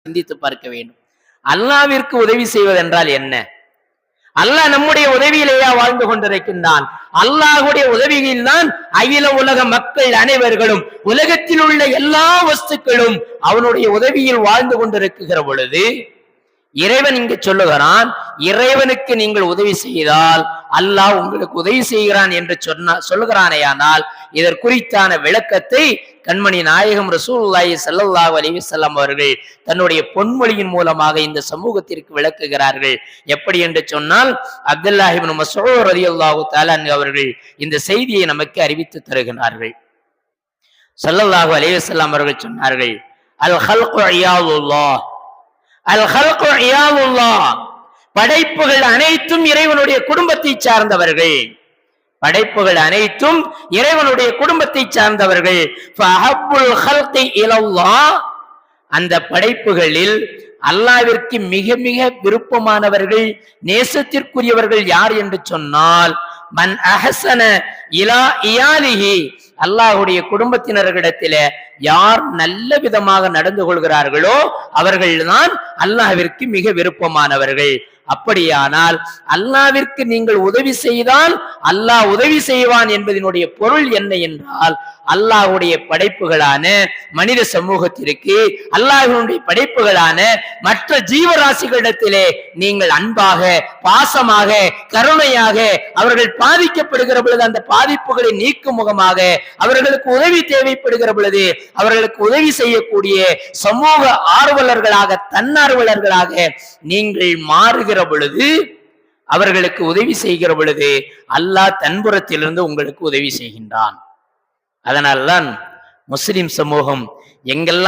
சிந்தித்து பார்க்க வேண்டும். அல்லாவிற்கு உதவி செய்வதென்றால் என்ன? அல்லாஹ் நம்முடைய உதவியிலேயா வாழ்ந்து கொண்டிருக்கின்றான்? அல்லாஹுடைய உதவியில் தான் அகில உலக மக்கள் அனைவர்களும், உலகத்தில் உள்ள எல்லா வஸ்துக்களும் அவனுடைய உதவியில் வாழ்ந்து கொண்டிருக்கிற பொழுது இறைவன் இங்கு சொல்லுகிறான், இறைவனுக்கு நீங்கள் உதவி செய்தால் அல்லாஹ் உங்களுக்கு உதவி செய்கிறான் என்று சொல்லுகிறானேயானால் இதற்குறித்தான விளக்கத்தை கண்மணி நாயகம் ரசூலுல்லாஹி ஸல்லல்லாஹு அலைஹி வஸல்லம் அவர்கள் தன்னுடைய பொன்மொழியின் மூலமாக இந்த சமூகத்திற்கு விளக்குகிறார்கள். எப்படி என்று சொன்னால், அப்துல்லாஹ் இப்னு மஸ்ஊத் ரலியல்லாஹு தஆலா அவர்கள் இந்த செய்தியை நமக்கு அறிவித்து தருகிறார்கள். ஸல்லல்லாஹு அலைஹி வஸல்லம் அவர்கள் சொன்னார்கள், அல் ஹல்கு இயாதுல்லாஹ், அல் ஹல்கு இயாதுல்லாஹ், படைப்புகள் அனைத்தும் இறைவனுடைய குடும்பத்தை சார்ந்தவர்கள். படைப்புகள் அனைத்தும் இறைவனுடைய குடும்பத்தை சார்ந்தவர்கள். ஃபஹப்புல் ஹல்கி இலல்லாஹ், அந்த படைப்புகளில் அல்லாஹ்விற்கு மிக மிக விருப்பமானவர்கள், நேசத்திற்குரியவர்கள் யார் என்று சொன்னால், மன் அஹ்ஸன இலா இயாலிஹி, அல்லாஹ்வுடைய குடும்பத்தினர்களிடத்திலே யார் நல்ல விதமாக நடந்து கொள்கிறார்களோ அவர்கள்தான் அல்லாஹ்விற்கு மிக விருப்பமானவர்கள். அப்படியானால் அல்லாஹ்விற்கு நீங்கள் உதவி செய்தால் அல்லாஹ் உதவி செய்வான் என்பதனுடைய பொருள் என்ன என்றால், அல்லாஹ்வுடைய படைப்புகளான மனித சமூகத்திற்கு, அல்லாஹ்வுடைய படைப்புகளான மற்ற ஜீவராசிகளிடத்திலே நீங்கள் அன்பாக, பாசமாக, கருணையாக, அவர்கள் பாதிக்கப்படுகிற பொழுது அந்த பாதிப்புகளை நீக்கும் முகமாக அவர்களுக்கு உதவி தேவைப்படுகிற பொழுது அவர்களுக்கு உதவி செய்யக்கூடிய சமூக ஆர்வலர்களாக, தன்னார்வலர்களாக நீங்கள் மாறுகிற பொழுது, அவர்களுக்கு உதவி செய்கிற பொழுது அல்லாஹ் தன்புறத்திலிருந்து உங்களுக்கு உதவி செய்கின்றான். அதனால்தான் முஸ்லிம் சமூகம் எங்கெல்லாம்